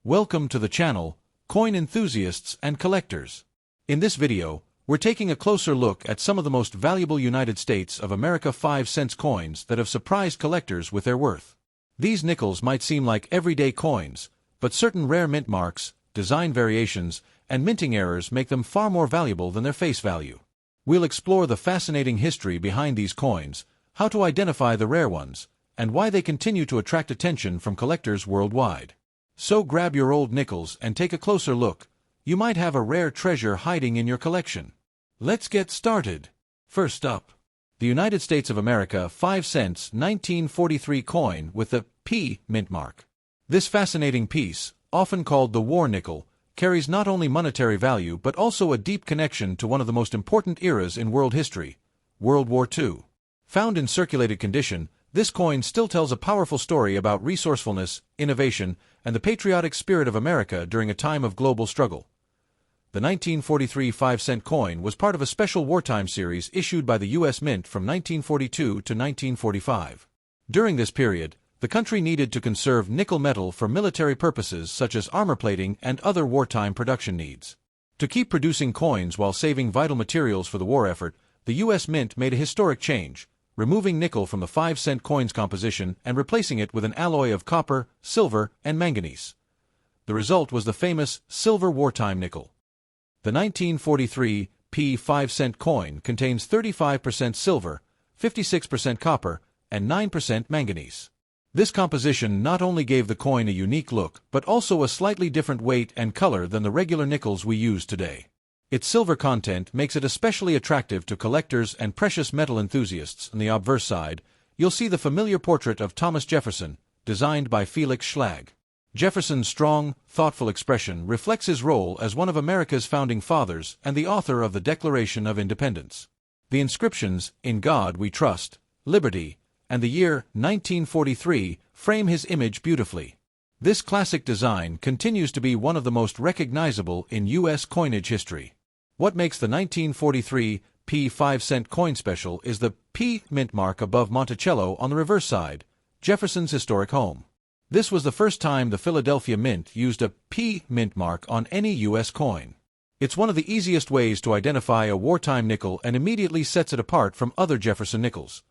Welcome to the channel, coin enthusiasts and collectors. In this video, we're taking a closer look at some of the most valuable United States of America 5-cent coins that have surprised collectors with their worth. These nickels might seem like everyday coins, but certain rare mint marks, design variations, and minting errors make them far more valuable than their face value. We'll explore the fascinating history behind these coins, how to identify the rare ones, and why they continue to attract attention from collectors worldwide. So grab your old nickels and take a closer look. You might have a rare treasure hiding in your collection. Let's get started. First up, the United States of America 5 cents 1943 coin with the P mint mark. This fascinating piece, often called the war nickel, carries not only monetary value but also a deep connection to one of the most important eras in world history, World War II. Found in circulated condition, this coin still tells a powerful story about resourcefulness, innovation, and the patriotic spirit of America during a time of global struggle. The 1943 5-cent coin was part of a special wartime series issued by the U.S. Mint from 1942 to 1945. During this period, the country needed to conserve nickel metal for military purposes such as armor plating and other wartime production needs. To keep producing coins while saving vital materials for the war effort, the U.S. Mint made a historic change, removing nickel from the 5-cent coin's composition and replacing it with an alloy of copper, silver, and manganese. The result was the famous silver wartime nickel. The 1943 P 5-cent coin contains 35% silver, 56% copper, and 9% manganese. This composition not only gave the coin a unique look but also a slightly different weight and color than the regular nickels we use today. Its silver content makes it especially attractive to collectors and precious metal enthusiasts. On the obverse side, you'll see the familiar portrait of Thomas Jefferson, designed by Felix Schlag. Jefferson's strong, thoughtful expression reflects his role as one of America's founding fathers and the author of the Declaration of Independence. The inscriptions, "In God We Trust," "Liberty," and the year 1943 frame his image beautifully. This classic design continues to be one of the most recognizable in U.S. coinage history. What makes the 1943 P 5-cent coin special is the P mint mark above Monticello on the reverse side, Jefferson's historic home. This was the first time the Philadelphia Mint used a P mint mark on any U.S. coin. It's one of the easiest ways to identify a wartime nickel and immediately sets it apart from other Jefferson nickels.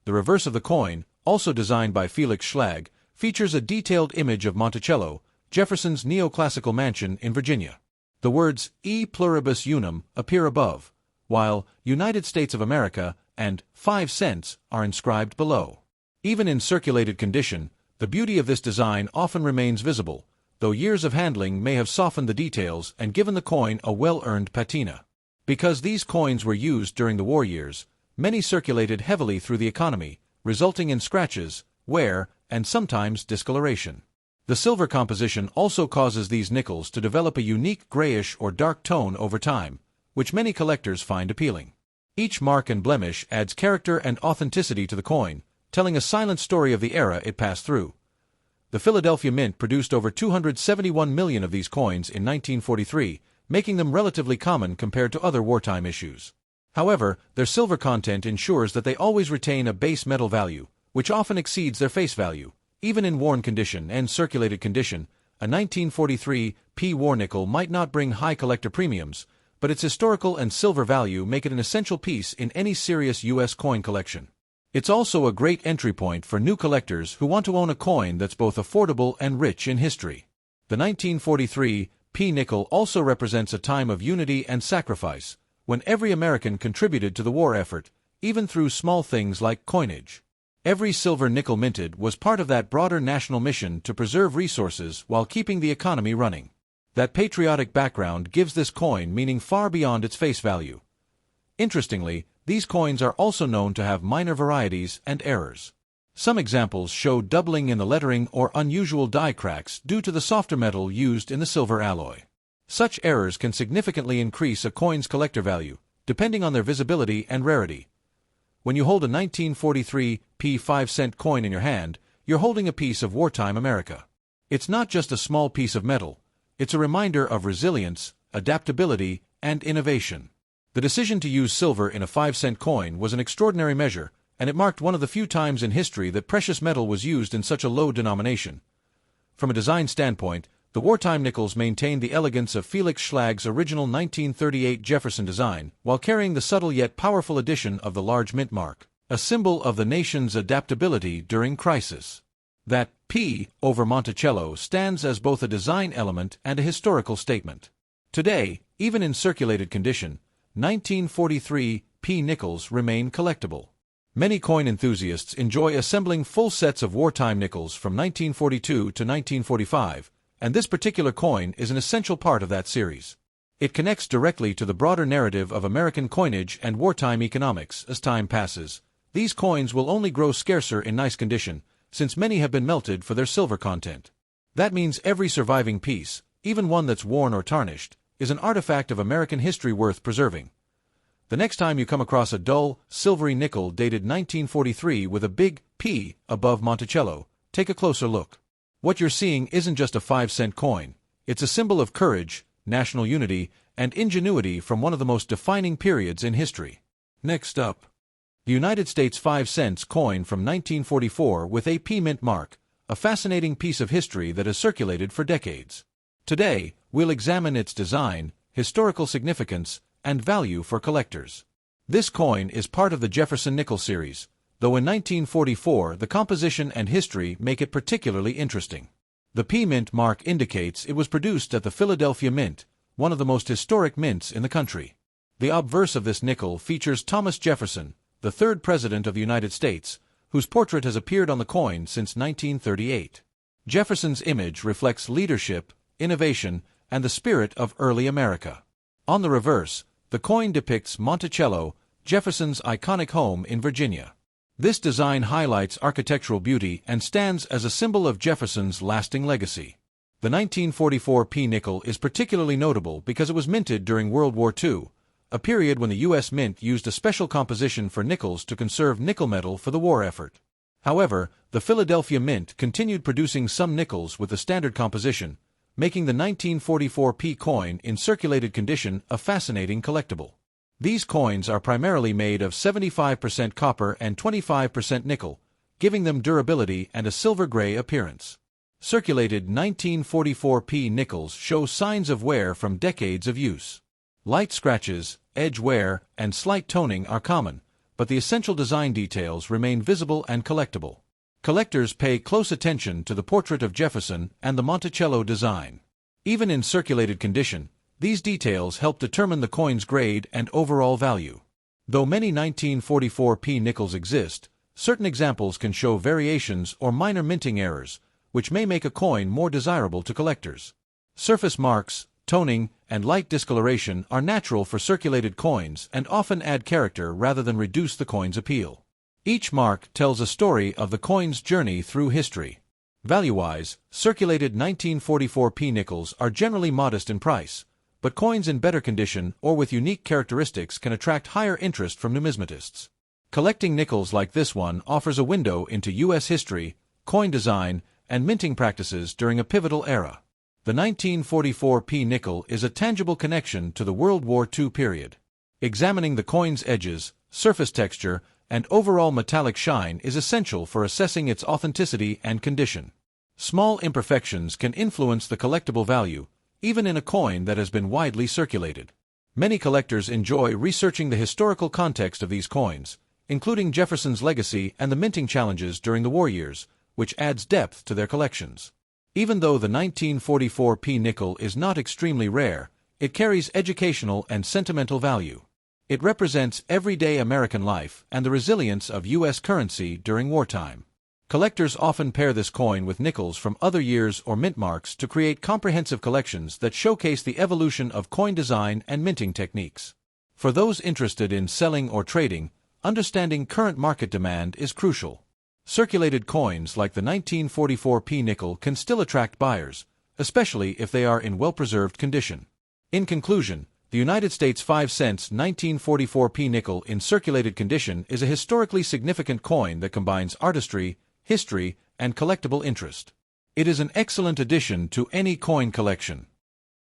The reverse of the coin, also designed by Felix Schlag, features a detailed image of Monticello, Jefferson's neoclassical mansion in Virginia. The words E pluribus unum appear above, while United States of America and 5 cents are inscribed below. Even in circulated condition, the beauty of this design often remains visible, though years of handling may have softened the details and given the coin a well-earned patina. Because these coins were used during the war years, many circulated heavily through the economy, resulting in scratches, wear, and sometimes discoloration. The silver composition also causes these nickels to develop a unique grayish or dark tone over time, which many collectors find appealing. Each mark and blemish adds character and authenticity to the coin, telling a silent story of the era it passed through. The Philadelphia Mint produced over 271 million of these coins in 1943, making them relatively common compared to other wartime issues. However, their silver content ensures that they always retain a base metal value, which often exceeds their face value. Even in worn condition and circulated condition, a 1943 P war nickel might not bring high collector premiums, but its historical and silver value make it an essential piece in any serious U.S. coin collection. It's also a great entry point for new collectors who want to own a coin that's both affordable and rich in history. The 1943 P nickel also represents a time of unity and sacrifice, when every American contributed to the war effort, even through small things like coinage. Every silver nickel minted was part of that broader national mission to preserve resources while keeping the economy running. That patriotic background gives this coin meaning far beyond its face value. Interestingly, these coins are also known to have minor varieties and errors. Some examples show doubling in the lettering or unusual die cracks due to the softer metal used in the silver alloy. Such errors can significantly increase a coin's collector value, depending on their visibility and rarity. When you hold a 1943 P 5-cent coin in your hand, you're holding a piece of wartime America. It's not just a small piece of metal, it's a reminder of resilience, adaptability, and innovation. The decision to use silver in a 5-cent coin was an extraordinary measure, and it marked one of the few times in history that precious metal was used in such a low denomination. From a design standpoint, The wartime nickels maintain the elegance of Felix Schlag's original 1938 Jefferson design, while carrying the subtle yet powerful addition of the large mint mark, a symbol of the nation's adaptability during crisis. That P over Monticello stands as both a design element and a historical statement. Today, even in circulated condition, 1943 P nickels remain collectible. Many coin enthusiasts enjoy assembling full sets of wartime nickels from 1942 to 1945, and this particular coin is an essential part of that series. It connects directly to the broader narrative of American coinage and wartime economics. As time passes, these coins will only grow scarcer in nice condition, since many have been melted for their silver content. That means every surviving piece, even one that's worn or tarnished, is an artifact of American history worth preserving. The next time you come across a dull, silvery nickel dated 1943 with a big P above Monticello, take a closer look. What you're seeing isn't just a 5-cent coin, it's a symbol of courage, national unity, and ingenuity from one of the most defining periods in history. Next up, the United States 5 cents coin from 1944 with a P mint mark, a fascinating piece of history that has circulated for decades. Today, we'll examine its design, historical significance, and value for collectors. This coin is part of the Jefferson Nickel series, though in 1944 the composition and history make it particularly interesting. The P mint mark indicates it was produced at the Philadelphia Mint, one of the most historic mints in the country. The obverse of this nickel features Thomas Jefferson, the third President of the United States, whose portrait has appeared on the coin since 1938. Jefferson's image reflects leadership, innovation, and the spirit of early America. On the reverse, the coin depicts Monticello, Jefferson's iconic home in Virginia. This design highlights architectural beauty and stands as a symbol of Jefferson's lasting legacy. The 1944 P nickel is particularly notable because it was minted during World War II, a period when the U.S. Mint used a special composition for nickels to conserve nickel metal for the war effort. However, the Philadelphia Mint continued producing some nickels with the standard composition, making the 1944 P coin in circulated condition a fascinating collectible. These coins are primarily made of 75% copper and 25% nickel, giving them durability and a silver-gray appearance. Circulated 1944 P nickels show signs of wear from decades of use. Light scratches, edge wear, and slight toning are common, but the essential design details remain visible and collectible. Collectors pay close attention to the portrait of Jefferson and the Monticello design. Even in circulated condition, these details help determine the coin's grade and overall value. Though many 1944 P nickels exist, certain examples can show variations or minor minting errors, which may make a coin more desirable to collectors. Surface marks, toning, and light discoloration are natural for circulated coins and often add character rather than reduce the coin's appeal. Each mark tells a story of the coin's journey through history. Value-wise, circulated 1944 P nickels are generally modest in price, but coins in better condition or with unique characteristics can attract higher interest from numismatists. Collecting nickels like this one offers a window into U.S. history, coin design, and minting practices during a pivotal era. The 1944 P nickel is a tangible connection to the World War II period. Examining the coin's edges, surface texture, and overall metallic shine is essential for assessing its authenticity and condition. Small imperfections can influence the collectible value, even in a coin that has been widely circulated. Many collectors enjoy researching the historical context of these coins, including Jefferson's legacy and the minting challenges during the war years, which adds depth to their collections. Even though the 1944 P nickel is not extremely rare, it carries educational and sentimental value. It represents everyday American life and the resilience of U.S. currency during wartime. Collectors often pair this coin with nickels from other years or mint marks to create comprehensive collections that showcase the evolution of coin design and minting techniques. For those interested in selling or trading, understanding current market demand is crucial. Circulated coins like the 1944 P nickel can still attract buyers, especially if they are in well-preserved condition. In conclusion, the United States 5 cents 1944 P nickel in circulated condition is a historically significant coin that combines artistry, history, and collectible interest. It is an excellent addition to any coin collection.